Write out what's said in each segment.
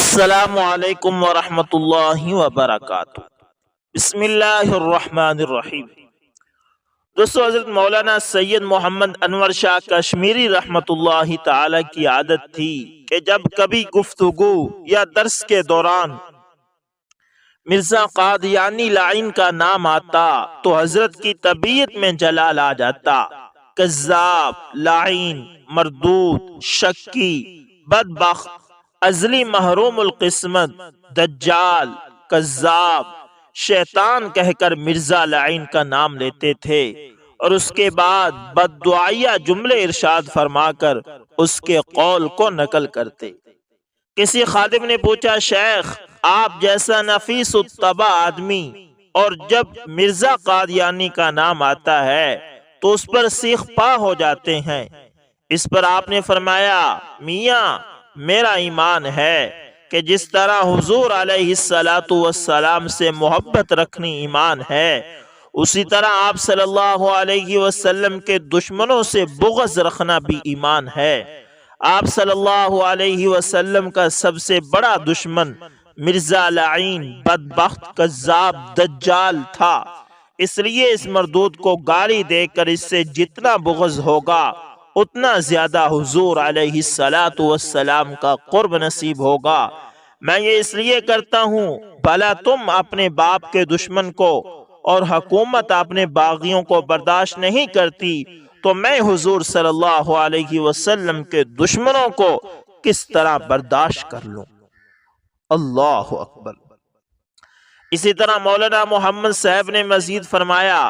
السلام علیکم ورحمۃ اللہ وبرکاتہ۔ بسم اللہ الرحمن الرحیم۔ دوستو، حضرت مولانا سید محمد انور شاہ کشمیری رحمۃ اللہ تعالی کی عادت تھی کہ جب کبھی گفتگو یا درس کے دوران مرزا قادیانی لعین کا نام آتا تو حضرت کی طبیعت میں جلال آ جاتا۔ کذاب، لعین، مردود، شکی، بدبخت، ازلی محروم القسمت، دجال، کذاب، شیطان کہہ کر مرزا لعین کا نام لیتے تھے اور اس کے بعد بددعائیہ جملے ارشاد فرما کر اس کے قول کو نقل کرتے۔ کسی خادم نے پوچھا، شیخ آپ جیسا نفیس الطبع آدمی اور جب مرزا قادیانی کا نام آتا ہے تو اس پر سیخ پا ہو جاتے ہیں۔ اس پر آپ نے فرمایا، میاں میرا ایمان ہے کہ جس طرح حضور علیہ السلام سے محبت رکھنی ایمان ہے، اسی طرح آپ صلی اللہ علیہ وسلم کے دشمنوں سے بغض رکھنا بھی ایمان ہے۔ آپ صلی اللہ علیہ وسلم کا سب سے بڑا دشمن مرزا لعین، بدبخت، کذاب، دجال تھا، اس لیے اس مردود کو گالی دے کر اس سے جتنا بغض ہوگا اتنا زیادہ حضور علیہ السلام کا قرب نصیب ہوگا۔ میں یہ اس لیے کرتا ہوں بھلا تم اپنے باپ کے دشمن کو اور حکومت اپنے باغیوں کو برداشت نہیں کرتی تو میں حضور صلی اللہ علیہ وسلم کے دشمنوں کو کس طرح برداشت کر لوں؟ اللہ اکبر۔ اسی طرح مولانا محمد صاحب نے مزید فرمایا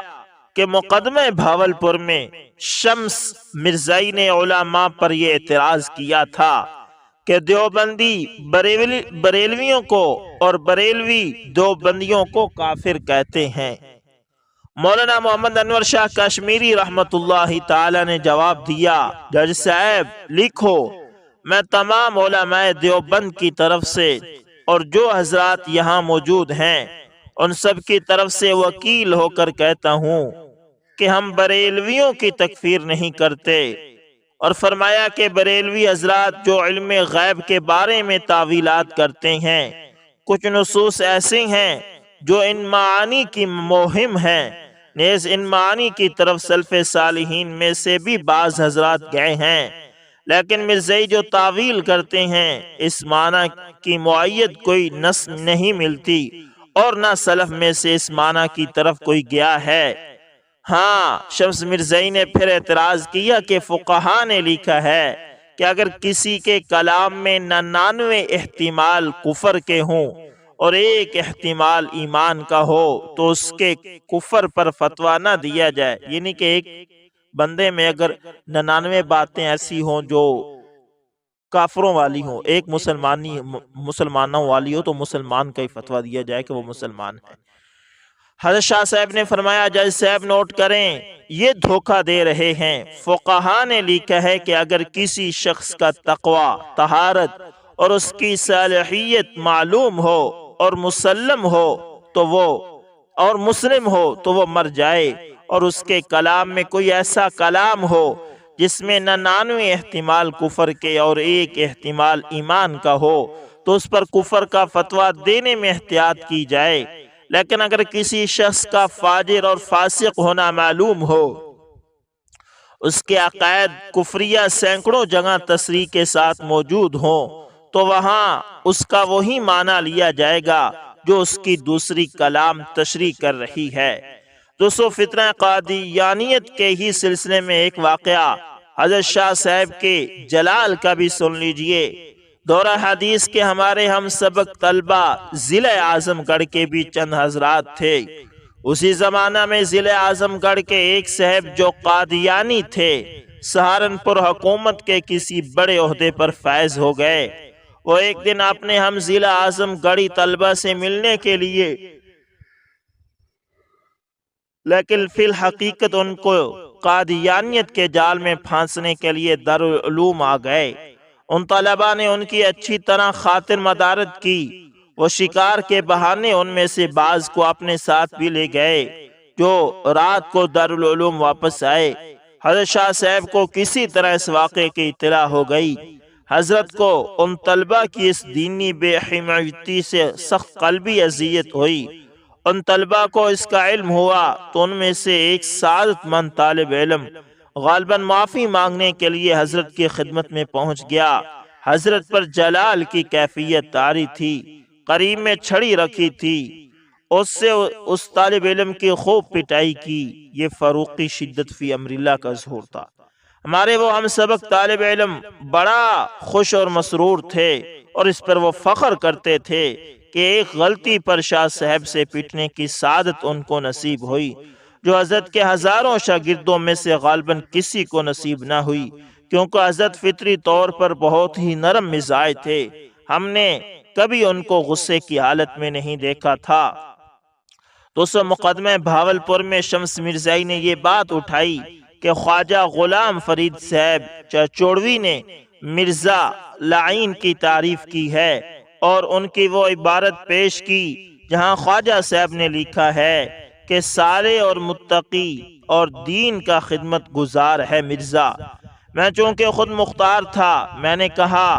کہ مقدمہ بھاولپور میں شمس مرزائی نے علماء پر یہ اعتراض کیا تھا کہ دیوبندی بریلویوں کو اور بریلوی دیوبندیوں کو کافر کہتے ہیں۔ مولانا محمد انور شاہ کشمیری رحمۃ اللہ تعالی نے جواب دیا، جج صاحب لکھو، میں تمام علماء دیوبند کی طرف سے اور جو حضرات یہاں موجود ہیں ان سب کی طرف سے وکیل ہو کر کہتا ہوں کہ ہم بریلویوں کی تکفیر نہیں کرتے، اور فرمایا کہ بریلوی حضرات جو علم غیب کے بارے میں تعویلات کرتے ہیں، کچھ نصوص ایسے ہیں جو ان معانی کی موہم ہیں، نیز ان معانی کی طرف سلف صالحین میں سے بھی بعض حضرات گئے ہیں، لیکن مرزائی جو تعویل کرتے ہیں اس معنی کی معید کوئی نص نہیں ملتی اور نہ سلف میں سے اس معنی کی طرف کوئی گیا ہے۔ ہاں، شمس مرزائی نے پھر اعتراض کیا کہ فقہا نے لکھا ہے کہ اگر کسی کے کلام میں 99 احتمال کفر کے ہوں اور ایک احتمال ایمان کا ہو تو اس کے کفر پر فتویٰ نہ دیا جائے، یعنی کہ ایک بندے میں اگر 99 باتیں ایسی ہوں جو کافروں والی ہوں، ایک مسلمانوں والی ہو تو مسلمان کا ہی فتویٰ دیا جائے کہ وہ مسلمان ہے۔ حضرت شاہ صاحب نے فرمایا، جج صاحب نوٹ کریں، یہ دھوکہ دے رہے ہیں۔ فقہا نے لکھا ہے کہ اگر کسی شخص کا تقوی، طہارت اور اس کی صالحیت معلوم ہو اور مسلم ہو تو وہ مر جائے، اور اس کے کلام میں کوئی ایسا کلام ہو جس میں 99 احتمال کفر کے اور ایک احتمال ایمان کا ہو تو اس پر کفر کا فتویٰ دینے میں احتیاط کی جائے، لیکن اگر کسی شخص کا فاجر اور فاسق ہونا معلوم ہو، اس کے عقائد کفریہ سینکڑوں جگہ تصریح کے ساتھ موجود ہوں، تو وہاں اس کا وہی معنی لیا جائے گا جو اس کی دوسری کلام تشریح کر رہی ہے۔ دوستو، فتنہ قادیانیت کے ہی سلسلے میں ایک واقعہ حضرت شاہ صاحب کے جلال کا بھی سن لیجئے۔ دورہ حدیث کے ہمارے ہم سبق طلبہ ضلع اعظم گڑھ کے بھی چند حضرات تھے۔ اسی زمانہ میں ضلع اعظم گڑھ کے ایک صاحب جو قادیانی تھے، سہارنپور حکومت کے کسی بڑے عہدے پر فائز ہو گئے۔ وہ ایک دن اپنے ہم ضلع اعظم گڑھی طلبہ سے ملنے کے لیے، لیکن فی الحقیقت ان کو قادیانیت کے جال میں پھانسنے کے لیے دارالعلوم آ گئے۔ ان طلباء نے ان کی اچھی طرح خاطر مدارت کی۔ وہ شکار کے بہانے ان میں سے بعض کو اپنے ساتھ بھی لے گئے جو رات کو دارالعلوم واپس آئے۔ حضرت شاہ صاحب کو کسی طرح اس واقعے کی اطلاع ہو گئی۔ حضرت کو ان طلبہ کی اس دینی بے حمایتی سے سخت قلبی اذیت ہوئی۔ ان طلبہ کو اس کا علم ہوا تو ان میں سے ایک سعادت مند طالب علم غالباً معافی مانگنے کے لیے حضرت کی خدمت میں پہنچ گیا۔ حضرت پر جلال کی کیفیت طاری تھی، قریب میں چھڑی رکھی تھی، اس سے اس طالب علم کی خوب پٹائی کی۔ یہ فاروقی شدت فی امر اللہ کا ظہور تھا۔ ہمارے وہ ہم سبق طالب علم بڑا خوش اور مسرور تھے اور اس پر وہ فخر کرتے تھے کہ ایک غلطی پر شاہ صاحب سے پیٹنے کی سعادت ان کو نصیب ہوئی، جو حضرت کے ہزاروں شاگردوں میں سے غالباً کسی کو نصیب نہ ہوئی، کیونکہ حضرت فطری طور پر بہت ہی نرم مزاج تھے۔ ہم نے کبھی ان کو غصے کی حالت میں نہیں دیکھا تھا۔ دوستو، مقدمہ بھاولپور میں شمس مرزائی نے یہ بات اٹھائی کہ خواجہ غلام فرید صاحب چاچوڑوی نے مرزا لعین کی تعریف کی ہے اور ان کی وہ عبارت پیش کی جہاں خواجہ صاحب نے لکھا ہے کہ صالح اور متقی اور دین کا خدمت گزار ہے مرزا۔ میں چونکہ خود مختار تھا، میں نے کہا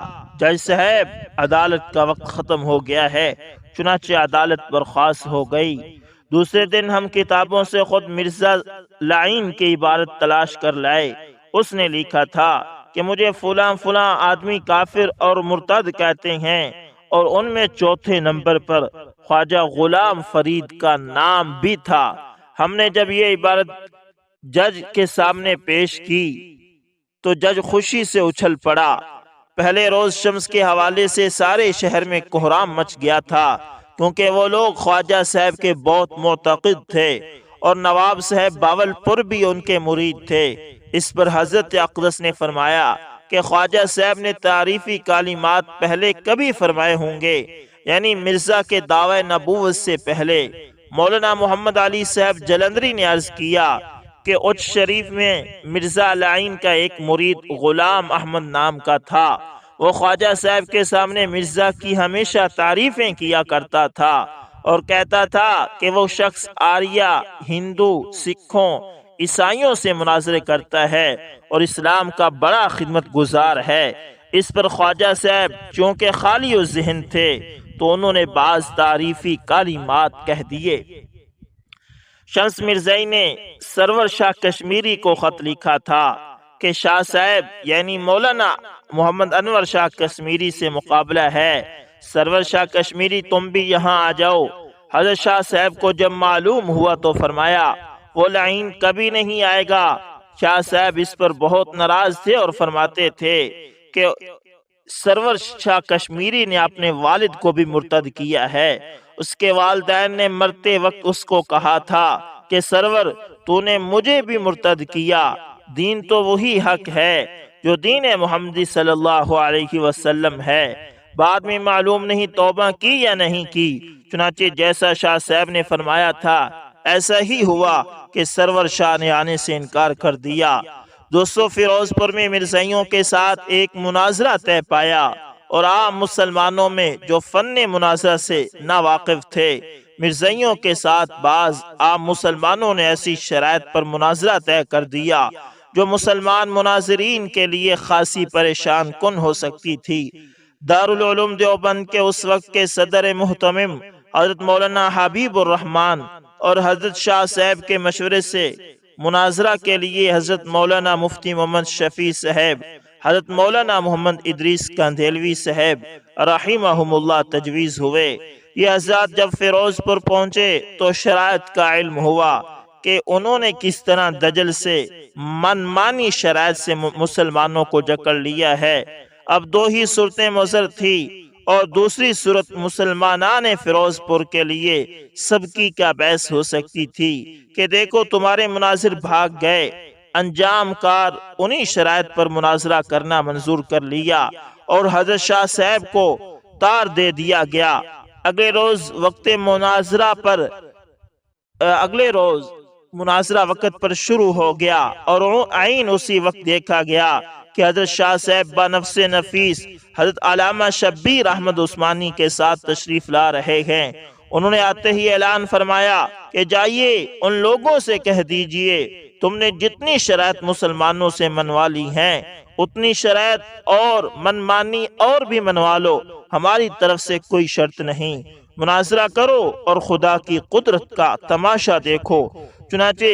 جج صاحب عدالت کا وقت ختم ہو گیا ہے، چنانچہ عدالت برخاست ہو گئی۔ دوسرے دن ہم کتابوں سے خود مرزا لعین کی عبارت تلاش کر لائے۔ اس نے لکھا تھا کہ مجھے فلاں فلاں آدمی کافر اور مرتد کہتے ہیں، اور ان میں چوتھے نمبر پر خواجہ غلام فرید کا نام بھی تھا۔ ہم نے جب یہ عبارت جج کے سامنے پیش کی تو جج خوشی سے اچھل پڑا۔ پہلے روز شمس کے حوالے سے سارے شہر میں کوہرام مچ گیا تھا، کیونکہ وہ لوگ خواجہ صاحب کے بہت معتقد تھے اور نواب صاحب بھاولپور بھی ان کے مرید تھے۔ اس پر حضرت اقدس نے فرمایا کہ خواجہ صاحب نے تعریفی کلمات پہلے کبھی فرمائے ہوں گے، یعنی مرزا کے دعوی نبوت سے پہلے۔ مولانا محمد علی صاحب جلندری نے عرض کیا کہ اچ شریف میں مرزا لعین کا ایک مرید غلام احمد نام کا تھا۔ وہ خواجہ صاحب کے سامنے مرزا کی ہمیشہ تعریفیں کیا کرتا تھا اور کہتا تھا کہ وہ شخص آریہ، ہندو، سکھوں، عیسائیوں سے مناظرے کرتا ہے اور اسلام کا بڑا خدمت گزار ہے۔ اس پر خواجہ صاحب چونکہ خالی و ذہن تھے تو انہوں نے بعض تعریفی کلمات کہہ دیے۔ شمس مرزائی نے سرور شاہ کشمیری کو خط لکھا تھا کہ شاہ صاحب یعنی مولانا محمد انور شاہ کشمیری سے مقابلہ ہے، سرور شاہ کشمیری تم بھی یہاں آ جاؤ۔ حضرت شاہ صاحب کو جب معلوم ہوا تو فرمایا وہ لعین کبھی نہیں آئے گا۔ شاہ صاحب اس پر بہت ناراض تھے اور فرماتے تھے کہ سرور شاہ کشمیری نے اپنے والد کو بھی مرتد کیا ہے۔ اس کے والدین نے مرتے وقت اس کو کہا تھا کہ سرور تو نے مجھے بھی مرتد کیا، دین تو وہی حق ہے جو دین محمدی صلی اللہ علیہ وسلم ہے۔ بعد میں معلوم نہیں توبہ کی یا نہیں کی، چنانچہ جیسا شاہ صاحب نے فرمایا تھا ایسا ہی ہوا کہ سرور شاہ نے آنے سے انکار کر دیا۔ دوستو، فیروز پور میں مرزائیوں کے ساتھ ایک مناظرہ طے پایا اور عام مسلمانوں میں جو فن مناظرہ سے نا واقف تھے، مرزائیوں کے ساتھ بعض عام مسلمانوں نے ایسی شرائط پر مناظرہ طے کر دیا جو مسلمان مناظرین کے لیے خاصی پریشان کن ہو سکتی تھی۔ دارالعلوم دیوبند کے اس وقت کے صدر محتمم حضرت مولانا حبیب الرحمن اور حضرت شاہ صاحب کے مشورے سے مناظرہ کے لیے حضرت مولانا مفتی محمد شفیع صاحب، حضرت مولانا محمد ادریس کندھیلوی صاحب رحمہم اللہ تجویز ہوئے۔ یہ حضرات جب فیروز پور پہنچے تو شرائط کا علم ہوا کہ انہوں نے کس طرح دجل سے منمانی شرائط سے مسلمانوں کو جکڑ لیا ہے۔ اب دو ہی صورتیں مضر تھی اور دوسری صورت مسلمانان فیروز پور کے لیے سب کی کیا بحث ہو سکتی تھی کہ دیکھو تمہارے مناظر بھاگ گئے۔ انجام کار انہی شرائط پر مناظرہ کرنا منظور کر لیا اور حضرت شاہ صاحب کو تار دے دیا گیا۔ اگلے روز مناظرہ وقت پر شروع ہو گیا اور عین اسی وقت دیکھا گیا کہ حضرت شاہ صاحب بنفس نفیس حضرت علامہ شبیر احمد عثمانی کے ساتھ تشریف لا رہے ہیں۔ انہوں نے آتے ہی اعلان فرمایا کہ جائیے ان لوگوں سے کہہ دیجئے تم نے جتنی شرائط مسلمانوں سے منوا لی ہیں اتنی شرائط اور منمانی اور بھی منوا لو، ہماری طرف سے کوئی شرط نہیں، مناظرہ کرو اور خدا کی قدرت کا تماشا دیکھو۔ چنانچہ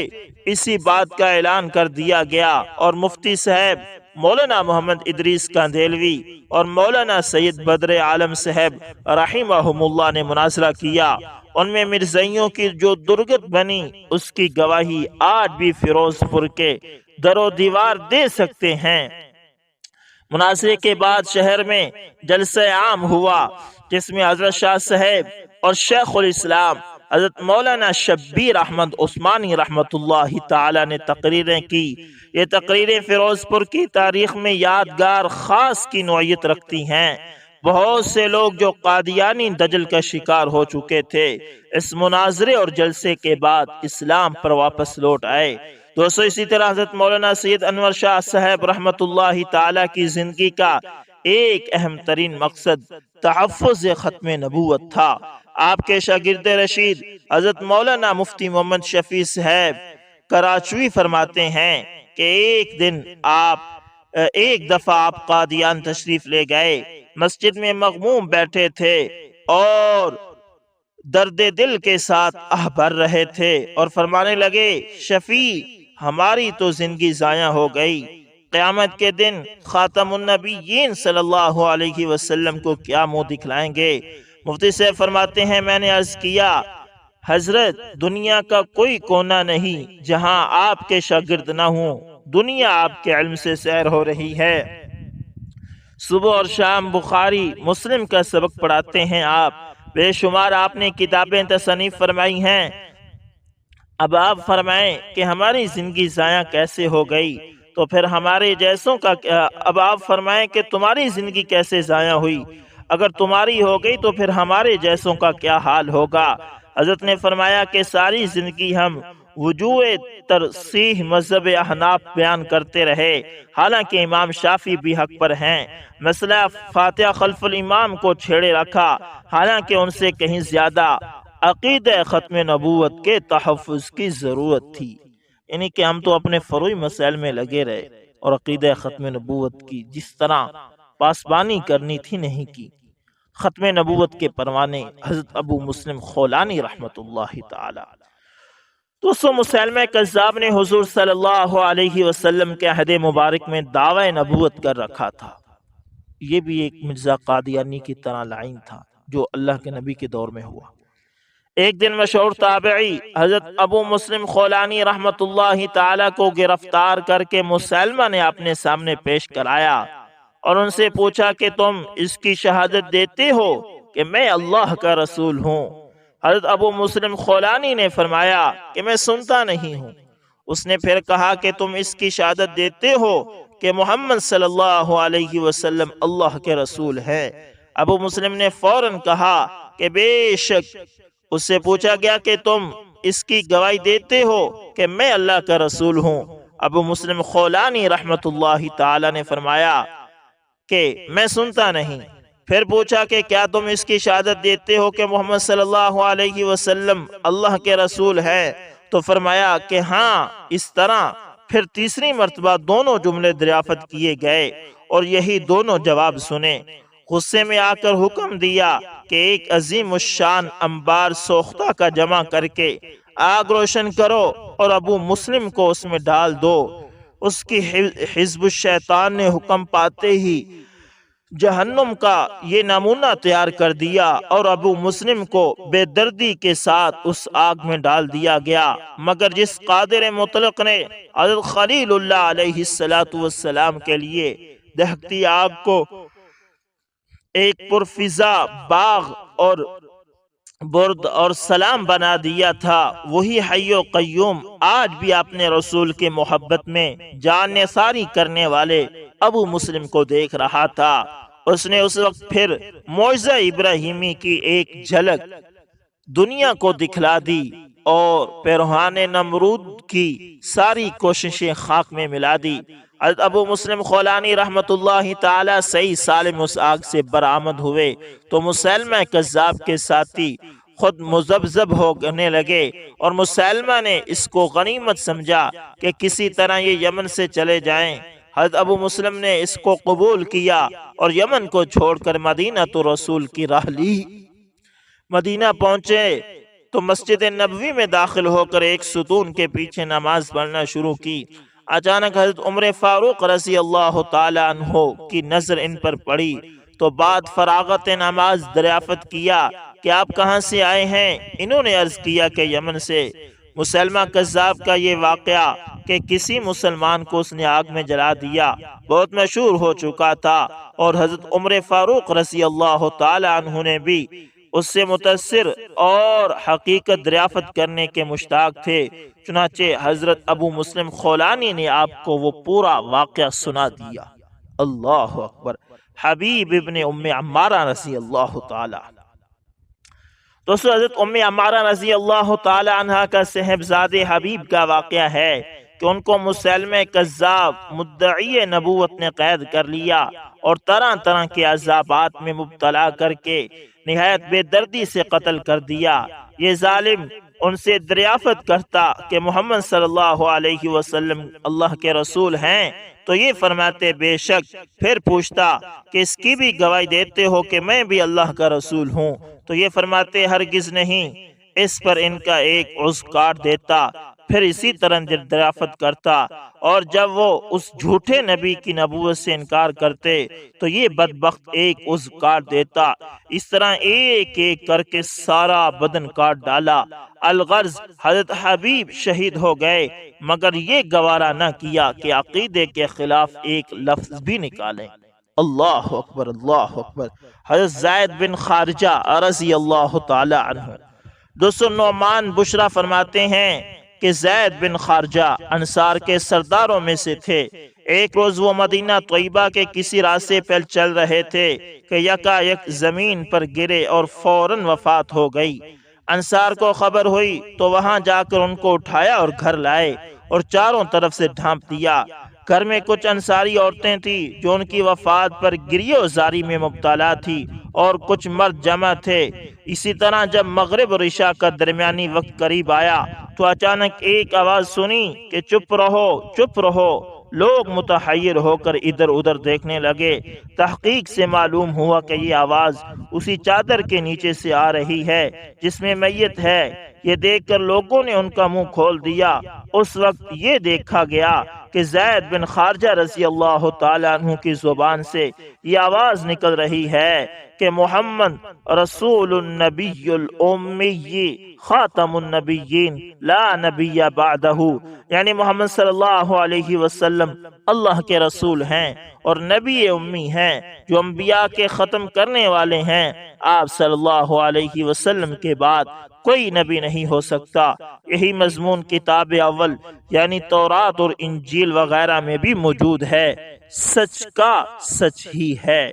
اسی بات کا اعلان کر دیا گیا اور مفتی صاحب مولانا محمد ادریس کاندھیلوی اور مولانا سید بدر عالم صاحب رحمہم اللہ نے مناظرہ کیا۔ ان میں مرزائیوں کی جو درگت بنی اس کی گواہی آج بھی فیروز پور کے در و دیوار دے سکتے ہیں۔ مناظرے کے بعد شہر میں جلسہ عام ہوا جس میں حضرت شاہ صاحب اور شیخ الاسلام حضرت مولانا شبیر احمد عثمانی رحمت اللہ تعالی نے تقریریں کی۔ یہ تقریریں فیروز پور کی تاریخ میں یادگار خاص کی نوعیت رکھتی ہیں۔ بہت سے لوگ جو قادیانی دجل کا شکار ہو چکے تھے اس مناظرے اور جلسے کے بعد اسلام پر واپس لوٹ آئے۔ دوستو اسی طرح حضرت مولانا سید انور شاہ صاحب رحمت اللہ تعالی کی زندگی کا ایک اہم ترین مقصد تحفظ ختم نبوت تھا۔ آپ کے شاگرد رشید حضرت مولانا مفتی محمد شفیع صاحب کراچوی فرماتے ہیں کہ ایک دفعہ آپ قادیان تشریف لے گئے، مسجد میں مغموم بیٹھے تھے اور درد دل کے ساتھ آہ بھر رہے تھے اور فرمانے لگے شفیع ہماری تو زندگی ضائع ہو گئی، قیامت کے دن خاتم النبیین صلی اللہ علیہ وسلم کو کیا منہ دکھلائیں گے؟ مفتی صاحب فرماتے ہیں میں نے عرض کیا حضرت دنیا کا کوئی کونا نہیں جہاں آپ کے شاگرد نہ ہوں، دنیا آپ کے علم سے سیر ہو رہی ہے۔ صبح اور شام بخاری مسلم کا سبق پڑھاتے ہیں آپ، بے شمار آپ نے کتابیں تصنیف فرمائی ہیں۔ اب آپ فرمائیں کہ ہماری زندگی ضائع کیسے ہو گئی تو پھر ہمارے جیسوں کا اب آپ فرمائیں کہ تمہاری زندگی کیسے ضائع ہوئی، اگر تمہاری ہو گئی تو پھر ہمارے جیسوں کا کیا حال ہوگا؟ حضرت نے فرمایا کہ ساری زندگی ہم وجوہ ترسیح مذہب احناف بیان کرتے رہے، حالانکہ امام شافعی بھی حق پر ہیں، مسئلہ فاتحہ خلف الامام کو چھیڑے رکھا، حالانکہ ان سے کہیں زیادہ عقیدہ ختم نبوت کے تحفظ کی ضرورت تھی۔ یعنی کہ ہم تو اپنے فروعی مسائل میں لگے رہے اور عقیدہ ختم نبوت کی جس طرح پاسبانی کرنی تھی نہیں کی۔ ختم نبوت کے پروانے حضرت ابو مسلم خولانی رحمت اللہ تعالی۔ دوستو مسلمہ کذاب نے حضور صلی اللہ علیہ وسلم کے عہد مبارک میں دعوی نبوت کر رکھا تھا۔ یہ بھی ایک مرزا قادیانی کی طرح لعین تھا جو اللہ کے نبی کے دور میں ہوا۔ ایک دن مشہور تابعی حضرت ابو مسلم خولانی رحمت اللہ تعالی کو گرفتار کر کے مسلمہ نے اپنے سامنے پیش کرایا اور ان سے پوچھا کہ تم اس کی شہادت دیتے ہو کہ میں اللہ کا رسول ہوں؟ حضرت ابو مسلم خولانی نے فرمایا کہ میں سنتا نہیں ہوں۔ اس نے پھر کہا کہ تم اس کی شہادت دیتے ہو کہ محمد صلی اللہ علیہ وسلم اللہ کے رسول ہیں؟ ابو مسلم نے فوراً کہا کہ بے شک۔ اس سے پوچھا گیا کہ تم اس کی گواہی دیتے ہو کہ میں اللہ کا رسول ہوں؟ ابو مسلم خولانی رحمت اللہ تعالی نے فرمایا کہ میں سنتا نہیں۔ پھر پوچھا کہ کیا تم اس کی شہادت دیتے ہو کہ محمد صلی اللہ علیہ وسلم اللہ کے رسول ہیں؟ تو فرمایا کہ ہاں۔ اس طرح پھر تیسری مرتبہ دونوں جملے دریافت کیے گئے اور یہی دونوں جواب سنے۔ غصے میں آ کر حکم دیا کہ ایک عظیم الشان انبار سوختہ کا جمع کر کے آگ روشن کرو اور ابو مسلم کو اس میں ڈال دو۔ اس کی حزب الشیطان نے حکم پاتے ہی جہنم کا یہ نمونہ تیار کر دیا اور ابو مسلم کو بے دردی کے ساتھ اس آگ میں ڈال دیا گیا، مگر جس قادر مطلق نے حضرت خلیل اللہ علیہ السلام کے لیے دہکتی آگ کو ایک پرفضا باغ اور برد اور سلام بنا دیا تھا، وہی حی و قیوم آج بھی اپنے رسول کی محبت میں جان نثاری کرنے والے ابو مسلم کو دیکھ رہا تھا۔ اس نے اس وقت پھر معجزہ ابراہیمی کی ایک جھلک دنیا کو دکھلا دی اور پیروان نمرود کی ساری کوششیں خاک میں ملا دی۔ حضرت ابو مسلم خولانی رحمت اللہ تعالی صحیح سالم اس آگ سے برآمد ہوئے تو مسلمہ کذاب کے ساتھی خود مذبذب ہونے لگے اور مسلمہ نے اس کو غنیمت سمجھا کہ کسی طرح یہ یمن سے چلے جائیں۔ حضرت ابو مسلم نے اس کو قبول کیا اور یمن کو چھوڑ کر مدینہ تو رسول کی راہ لی۔ مدینہ پہنچے تو مسجد نبوی میں داخل ہو کر ایک ستون کے پیچھے نماز پڑھنا شروع کی۔ اچانک حضرت عمر فاروق رضی اللہ تعالی عنہ کی نظر ان پر پڑی تو بعد فراغت نماز دریافت کیا کہ آپ کہاں سے آئے ہیں؟ انہوں نے عرض کیا کہ یمن سے۔ مسلمہ کذاب کا یہ واقعہ کہ کسی مسلمان کو اس نے آگ میں جلا دیا بہت مشہور ہو چکا تھا، اور حضرت عمر فاروق رضی اللہ تعالی عنہ نے بھی اس سے متاثر اور حقیقت دریافت کرنے کے مشتاق تھے۔ چنانچہ حضرت ابو مسلم خولانی نے آپ کو وہ پورا واقعہ سنا دیا۔ اللہ اکبر۔ حبیب ابن ام عمارہ رضی اللہ تعالی۔ دوستو، حضرت ام عمارہ رضی اللہ تعالی عنہ کا صاحبزادے حبیب کا واقعہ ہے کہ ان کو مسلمہ کذاب مدعی نبوت نے قید کر لیا اور طرح طرح کے عذابات میں مبتلا کر کے نہایت بے دردی سے قتل کر دیا۔ یہ ظالم ان سے دریافت کرتا کہ محمد صلی اللہ علیہ وسلم اللہ کے رسول ہیں تو یہ فرماتے بے شک، پھر پوچھتا کہ اس کی بھی گواہی دیتے ہو کہ میں بھی اللہ کا رسول ہوں تو یہ فرماتے ہرگز نہیں۔ اس پر ان کا ایک عضو کاٹ دیتا، پھر اسی طرح دریافت کرتا، اور جب وہ اس جھوٹے نبی کی نبوت سے انکار کرتے تو یہ بدبخت ایک عضو کاٹ دیتا۔ اس طرح ایک ایک کر کے سارا بدن کاٹ ڈالا۔ الغرض حضرت حبیب شہید ہو گئے، مگر یہ گوارا نہ کیا کہ عقیدے کے خلاف ایک لفظ بھی نکالیں۔ اللہ اکبر، اللہ اکبر۔ حضرت زید بن خارجہ رضی اللہ تعالی عنہ۔ دوستو، نعمان بشرا فرماتے ہیں کہ زید بن خارجہ انصار کے سرداروں میں سے تھے۔ ایک روز وہ مدینہ طیبہ کے کسی راستے پر چل رہے تھے کہ یکا یک زمین پر گرے اور فوراً وفات ہو گئی۔ انصار کو خبر ہوئی تو وہاں جا کر ان کو اٹھایا اور گھر لائے اور چاروں طرف سے ڈھانپ دیا۔ گھر میں کچھ انصاری عورتیں تھیں جو ان کی وفات پر گریہ و زاری میں مبتلا تھی، اور کچھ مرد جمع تھے۔ اسی طرح جب مغرب اور عشاء کا درمیانی وقت قریب آیا تو اچانک ایک آواز سنی کہ چپ رہو، چپ رہو۔ لوگ متحیر ہو کر ادھر ادھر دیکھنے لگے۔ تحقیق سے معلوم ہوا کہ یہ آواز اسی چادر کے نیچے سے آ رہی ہے جس میں میت ہے۔ یہ دیکھ کر لوگوں نے ان کا منہ کھول دیا۔ اس وقت یہ دیکھا گیا کہ زید بن خارجہ رضی اللہ تعالیٰ عنہ کی زبان سے یہ آواز نکل رہی ہے کہ محمد رسول النبی الامی خاتم النبیین لا نبی بعدہ، یعنی محمد صلی اللہ علیہ وسلم اللہ کے رسول ہیں اور نبی امی ہیں جو انبیاء کے ختم کرنے والے ہیں۔ آپ صلی اللہ علیہ وسلم کے بعد کوئی نبی نہیں ہو سکتا۔ یہی مضمون کتاب اول یعنی تورات اور انجیل وغیرہ میں بھی موجود ہے۔ سچ کا سچ ہی ہے۔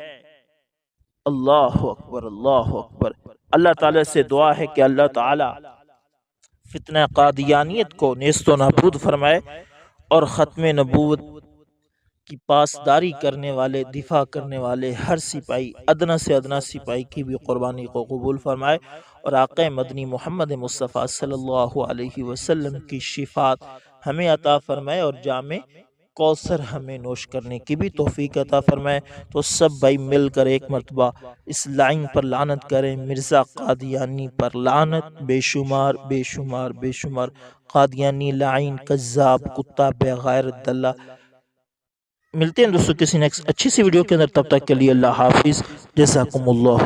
اللہ اکبر، اللہ اکبر۔ اللہ تعالیٰ سے دعا ہے کہ اللہ تعالیٰ فتنہ قادیانیت کو نیست و نابود فرمائے اور ختم نبوت کی پاسداری کرنے والے، دفاع کرنے والے ہر سپاہی، ادنا سے ادنا سپاہی کی بھی قربانی کو قبول فرمائے، اور آقا مدنی محمد مصطفیٰ صلی اللہ علیہ وسلم کی شفاعت ہمیں عطا فرمائے اور جام کوثر ہمیں نوش کرنے کی بھی توفیق عطا فرمائے۔ تو سب بھائی مل کر ایک مرتبہ اس لائن پر لعنت کریں، مرزا قادیانی پر لعنت، بے شمار بے شمار بے شمار قادیانی لعین کذاب کتا بغیرت دلہ۔ ملتے ہیں دوستوں کسی نیکسٹ اچھی سی ویڈیو کے اندر، تب تک کے لیے اللہ حافظ، جزاکم اللہ۔